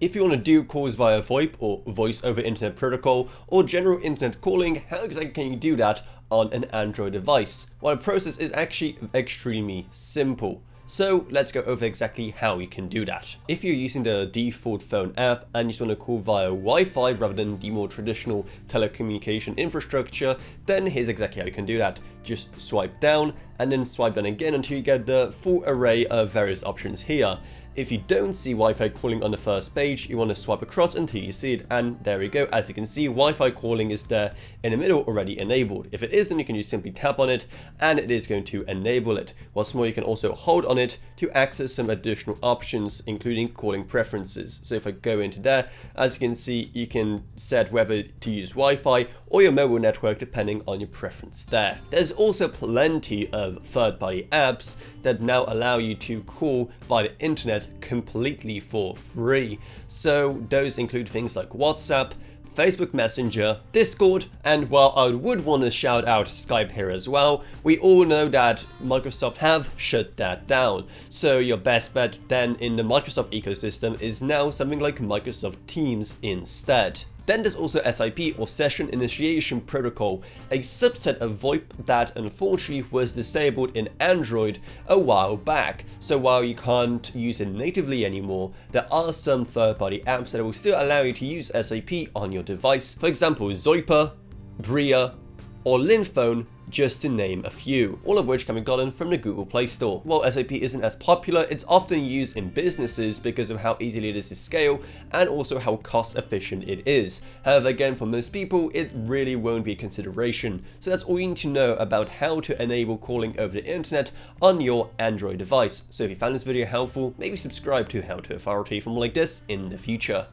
If you want to do calls via VoIP or voice over internet protocol or general internet calling, how exactly can you do that on an Android device? Well, the process is actually extremely simple. So let's go over exactly how you can do that. If you're using the default phone app and you just want to call via Wi-Fi rather than the more traditional telecommunication infrastructure, then here's exactly how you can do that. Just swipe down and then swipe down again until you get the full array of various options here. If you don't see Wi-Fi calling on the first page, you want to swipe across until you see it, and there we go. As you can see, Wi-Fi calling is there in the middle already enabled. If it isn't, you can just simply tap on it and it is going to enable it. What's more, you can also hold on it to access some additional options, including calling preferences. So if I go into there, as you can see, you can set whether to use Wi-Fi or your mobile network depending on your preference there. There's also plenty of third-party apps that now allow you to call via the internet completely for free. So those include things like WhatsApp, Facebook Messenger, Discord, and while I would want to shout out Skype here as well, we all know that Microsoft have shut that down. So your best bet then in the Microsoft ecosystem is now something like Microsoft Teams instead. Then there's also SIP or Session Initiation Protocol, a subset of VoIP that unfortunately was disabled in Android a while back. So while you can't use it natively anymore, there are some third-party apps that will still allow you to use SIP on your device. For example, Zoiper, Bria, or Linphone, just to name a few, all of which can be gotten from the Google Play Store. While SAP isn't as popular, it's often used in businesses because of how easily it is to scale and also how cost efficient it is. However, again, for most people, it really won't be a consideration. So that's all you need to know about how to enable calling over the internet on your Android device. So if you found this video helpful, maybe subscribe to How to Authority for more like this in the future.